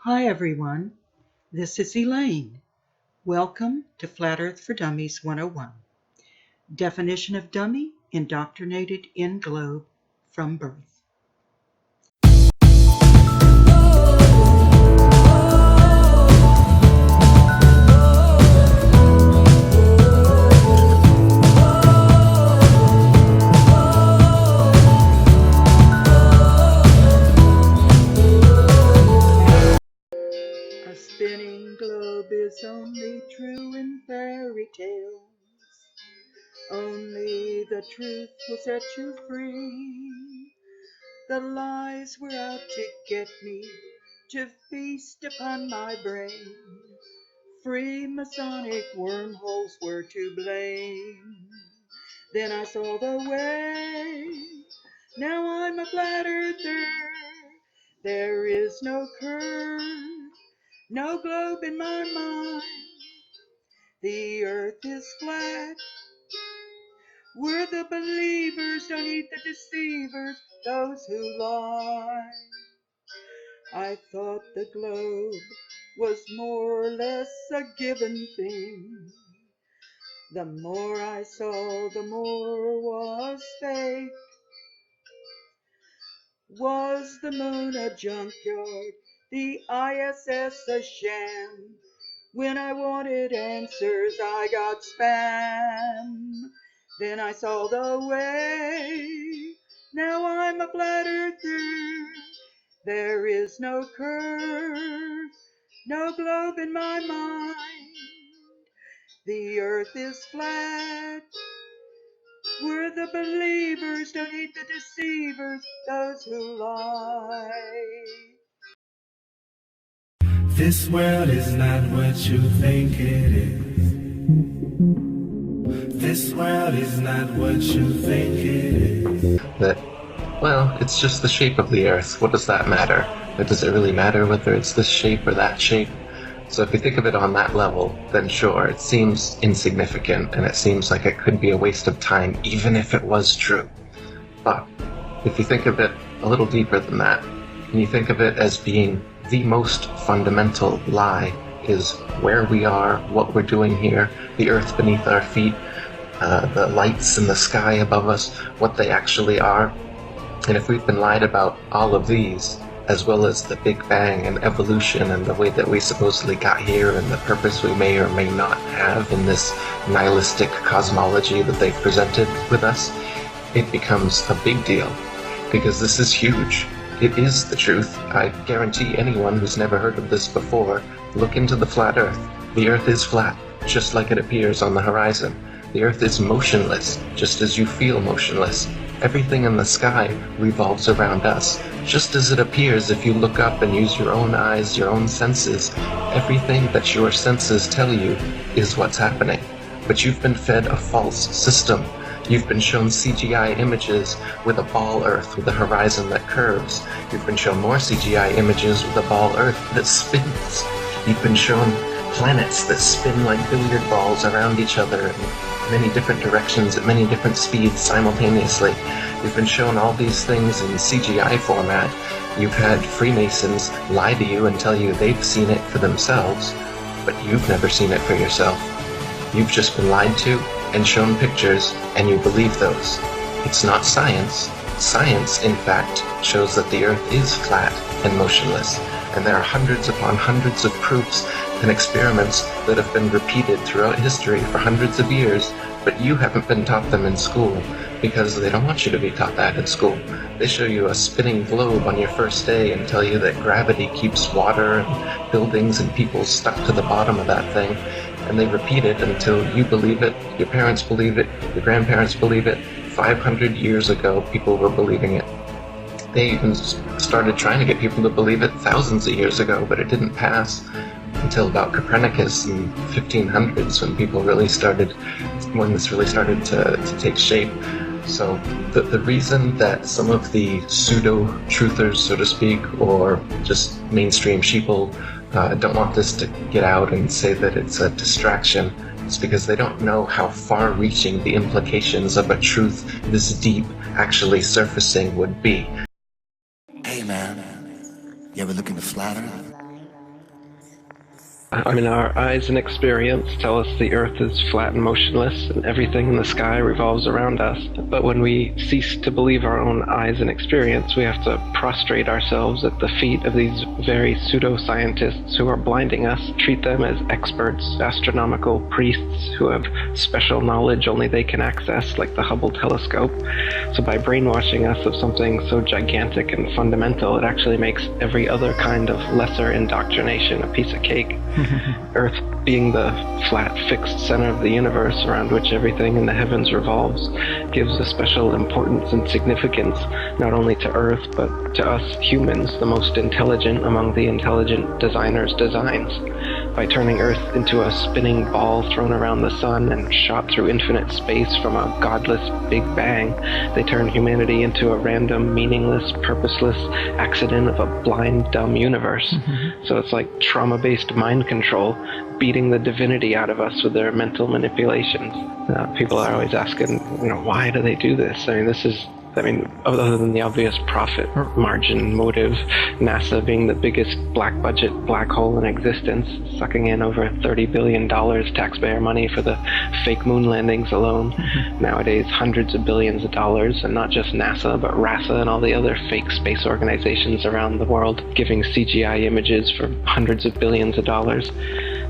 Hi everyone, this is Elaine. Welcome to Flat Earth for Dummies 101. Definition of dummy: indoctrinated in globe from birth. A spinning globe is only true in fairy tales. Only the truth will set you free. The lies were out to get me, to feast upon my brain. Freemasonic wormholes were to blame. Then I saw the way. Now I'm a flat earther. There is no curve, no globe in my mind. The earth is flat. We're the believers, don't eat the deceivers, those who lie. I thought the globe was more or less a given thing. The more I saw, the more was fake. Was the moon a junkyard, the ISS a sham? When I wanted answers, I got spam. Then I saw the way. Now I'm a flat earther. There is no curve, no globe in my mind. The earth is flat. We're the believers, don't eat the deceivers, those who lie. This world is not what you think it is. This world is not what you think it is. Well, it's just the shape of the Earth. What does that matter? Or does it really matter whether it's this shape or that shape? So if you think of it on that level, then sure, it seems insignificant, and it seems like it could be a waste of time, even if it was true. But if you think of it a little deeper than that, and you think of it as being the most fundamental lie, is where we are, what we're doing here, the earth beneath our feet, the lights in the sky above us, what they actually are. And if we've been lied about all of these, as well as the Big Bang and evolution and the way that we supposedly got here and the purpose we may or may not have in this nihilistic cosmology that they've presented with us, it becomes a big deal, because this is huge. It is the truth. I guarantee anyone who's never heard of this before, look into the flat Earth. The Earth is flat, just like it appears on the horizon. The Earth is motionless, just as you feel motionless. Everything in the sky revolves around us, just as it appears if you look up and use your own eyes, your own senses. Everything that your senses tell you is what's happening. But you've been fed a false system. You've been shown CGI images with a ball Earth with a horizon that curves. You've been shown more CGI images with a ball Earth that spins. You've been shown planets that spin like billiard balls around each other in many different directions at many different speeds simultaneously. You've been shown all these things in CGI format. You've had Freemasons lie to you and tell you they've seen it for themselves, but you've never seen it for yourself. You've just been lied to and shown pictures, and you believe those. It's not science. Science, in fact, shows that the Earth is flat and motionless, and there are hundreds upon hundreds of proofs and experiments that have been repeated throughout history for hundreds of years, but you haven't been taught them in school, because they don't want you to be taught that in school. They show you a spinning globe on your first day and tell you that gravity keeps water and buildings and people stuck to the bottom of that thing, and they repeat it until you believe it, your parents believe it, your grandparents believe it. 500 years ago, people were believing it. They even started trying to get people to believe it thousands of years ago, but it didn't pass until about Copernicus in 1500s when this really started to take shape. So the reason that some of the pseudo-truthers, so to speak, or just mainstream sheeple don't want this to get out and say that it's a distraction, is because they don't know how far-reaching the implications of a truth this deep actually surfacing would be. Hey man, you ever look in the flat Earth? I mean, our eyes and experience tell us the Earth is flat and motionless, and everything in the sky revolves around us. But when we cease to believe our own eyes and experience, we have to prostrate ourselves at the feet of these very pseudoscientists who are blinding us, treat them as experts, astronomical priests who have special knowledge only they can access, like the Hubble telescope. So by brainwashing us of something so gigantic and fundamental, it actually makes every other kind of lesser indoctrination a piece of cake. Earth being the flat, fixed center of the universe around which everything in the heavens revolves gives a special importance and significance not only to Earth but to us humans, the most intelligent among the intelligent designers' designs. By turning Earth into a spinning ball thrown around the sun and shot through infinite space from a godless Big Bang, they turn humanity into a random, meaningless, purposeless accident of a blind, dumb universe. So it's like trauma-based mind control, beating the divinity out of us with their mental manipulations. People are always asking, why do they do this? Other than the obvious profit margin motive, NASA being the biggest black budget black hole in existence, sucking in over $30 billion taxpayer money for the fake moon landings alone. Nowadays, hundreds of billions of dollars, and not just NASA, but RASA and all the other fake space organizations around the world, giving CGI images for hundreds of billions of dollars.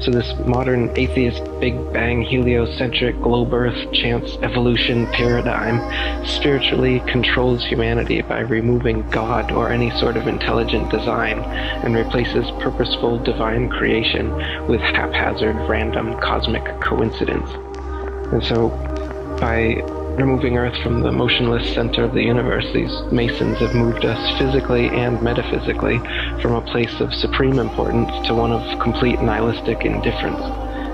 So this modern atheist Big Bang heliocentric globe Earth chance evolution paradigm spiritually controls humanity by removing God or any sort of intelligent design and replaces purposeful divine creation with haphazard random cosmic coincidence. And so by removing Earth from the motionless center of the universe, these Masons have moved us physically and metaphysically from a place of supreme importance to one of complete nihilistic indifference.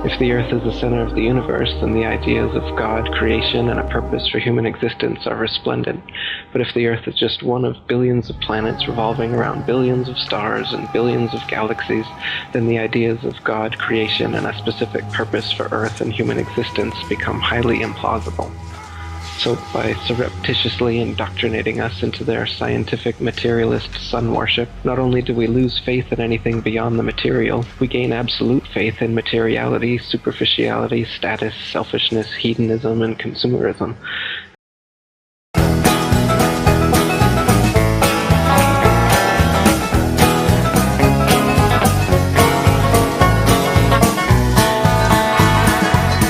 If the Earth is the center of the universe, then the ideas of God, creation, and a purpose for human existence are resplendent. But if the Earth is just one of billions of planets revolving around billions of stars and billions of galaxies, then the ideas of God, creation, and a specific purpose for Earth and human existence become highly implausible. So by surreptitiously indoctrinating us into their scientific materialist sun worship, not only do we lose faith in anything beyond the material, we gain absolute faith in materiality, superficiality, status, selfishness, hedonism, and consumerism.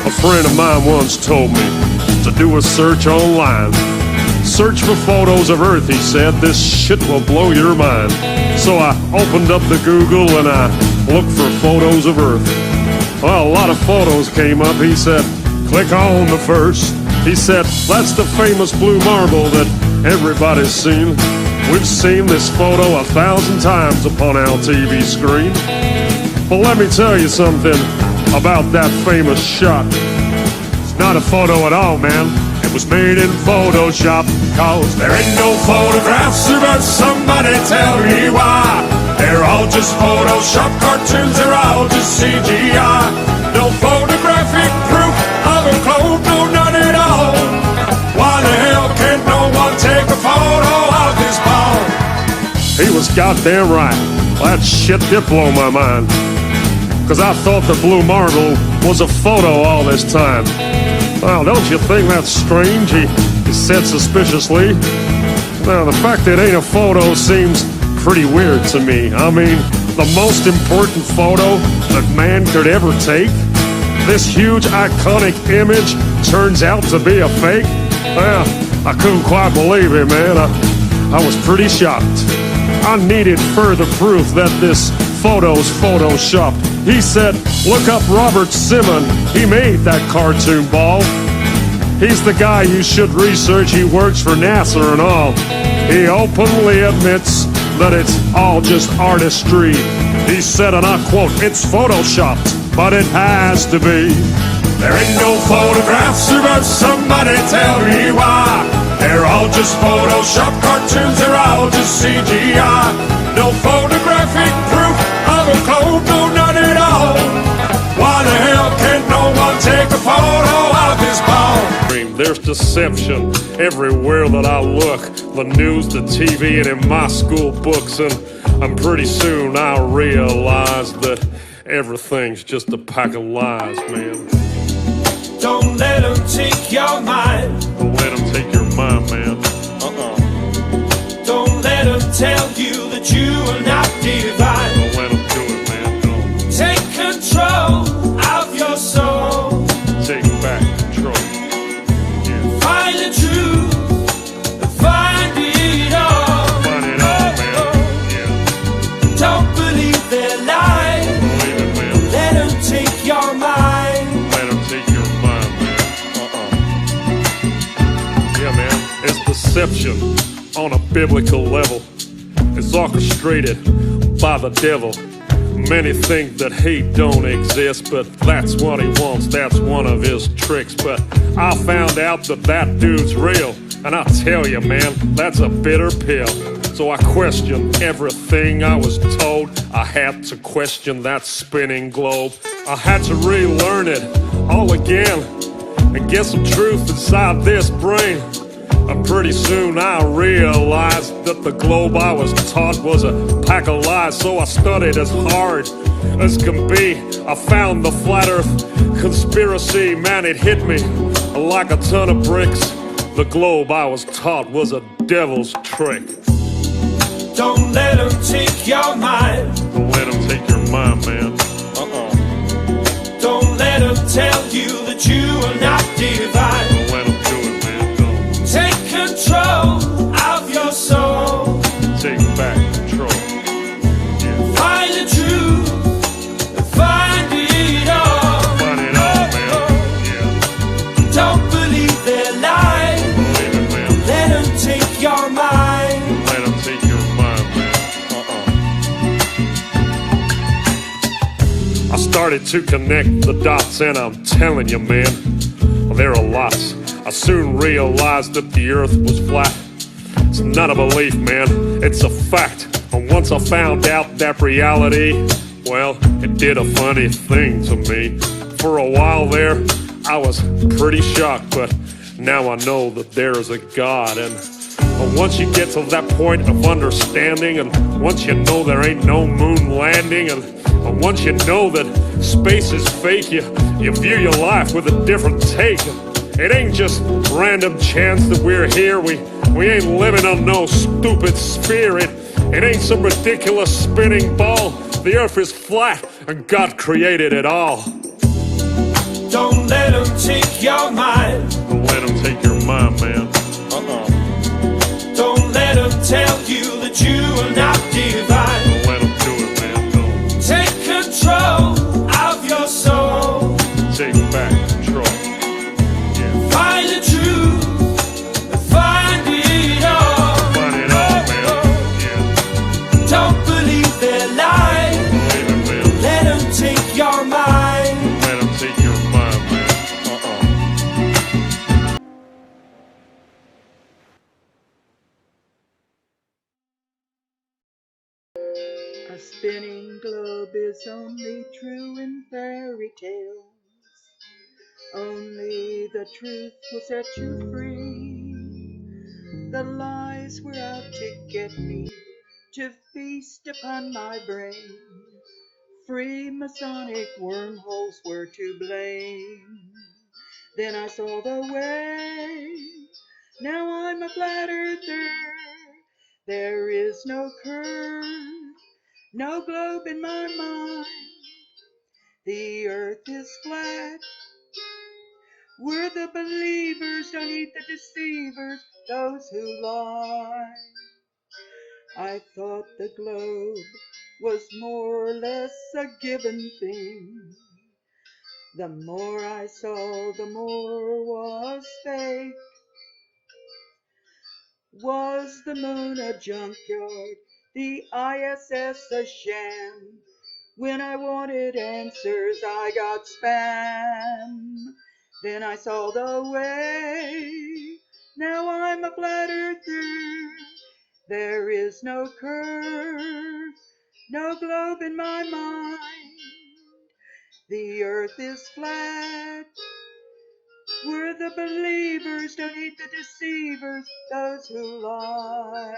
A friend of mine once told me to do a search online. Search for photos of Earth, he said. This shit will blow your mind. So I opened up the Google and I looked for photos of Earth. Well, a lot of photos came up. He said, click on the first. He said, that's the famous blue marble that everybody's seen. We've seen this photo 1,000 times upon our TV screen. But let me tell you something about that famous shot. Not a photo at all, man. It was made in Photoshop. Cause there ain't no photographs, but somebody tell me why. They're all just Photoshop cartoons, they're all just CGI. No photographic proof of a globe, no none at all. Why the hell can't no one take a photo of this ball? He was goddamn right. That shit did blow my mind. Cause I thought the blue marble was a photo all this time. Well, don't you think that's strange? He said suspiciously. Now, the fact that it ain't a photo seems pretty weird to me. I mean, the most important photo that man could ever take? This huge, iconic image turns out to be a fake? Well, I couldn't quite believe it, man. I was pretty shocked. I needed further proof that this photo's photoshopped. He said, look up Robert Simon. He made that cartoon ball. He's the guy you should research. He works for NASA and all. He openly admits that it's all just artistry. He said, and I quote, it's photoshopped, but it has to be. There ain't no photographs, but somebody tell me why. They're all just Photoshop cartoons, they're all just CGI. No photographic proof of a globe, no none at all. Why the hell can't no one take a photo of this ball? There's deception everywhere that I look. The news, the TV, and in my school books. And pretty soon I realized that Everything's just a pack of lies, man. Don't let them take your mind. Don't let them take your mind, man. Don't let them tell you that you are not divine. Don't let them do it, man. Don't. Take control of your soul. Take back control. Yeah. Find the truth. Find it all. Find it all, man. Yeah. Don't believe their lies. Believe it, man. Let them take your mind. Let them take your mind, man. Yeah, man. It's deception on a biblical level. It's orchestrated by the devil. Many think that hate don't exist, but that's what he wants, that's one of his tricks. But I found out that that dude's real, and I tell you, man, that's a bitter pill. So I questioned everything I was told. I had to question that spinning globe. I had to relearn it all again and get some truth inside this brain. And pretty soon I realized that the globe I was taught was a pack of lies. So I studied as hard as can be. I found the flat earth conspiracy. Man, it hit me like a ton of bricks. The globe I was taught was a devil's trick. Don't let them take your mind. Don't let them take your mind, man. Don't let them tell you that you are not divine. Don't let them do it, man. Don't. Take control of your soul. Take back control. Yeah. Find the truth. Find it all. Find it all, man. Yeah. Don't believe their lies. Believe it, man. Let them take your mind. Let them take your mind, man. I started to connect the dots, and I'm telling you, man, there are lots. I soon realized that the earth was flat. It's not a belief, man, it's a fact. And once I found out that reality, well, it did a funny thing to me. For a while there, I was pretty shocked, but now I know that there is a God. And once you get to that point of understanding, and once you know there ain't no moon landing, and once you know that space is fake, you view your life with a different take. It ain't just random chance that we're here. We ain't living on no stupid sphere. It ain't some ridiculous spinning ball. The earth is flat and God created it all. Don't let them take your mind. Don't let them take your mind, man. Don't let them tell you that you are not divine. Don't let them do it, man. Don't. Take control of your soul. Take back control. Yeah. Find the truth. Find it all. Find it all, man. Yeah. Don't believe their lies. Believe it, man. Let them take your mind. Let them take your mind, man. A spinning globe is only true in fairy tales. Only the truth will set you free. The lies were out to get me, to feast upon my brain. Free Masonic wormholes were to blame. Then I saw the way. Now I'm a flat earther. There is no curve, no globe in my mind. The earth is flat. We're the believers, don't eat the deceivers, those who lie. I thought the globe was more or less a given thing. The more I saw, the more was fake. Was the moon a junkyard, the ISS a sham? When I wanted answers, I got spam. Then I saw the way. Now I'm a flat earther. There is no curve, no globe in my mind. The earth is flat. We're the believers, don't eat the deceivers, those who lie.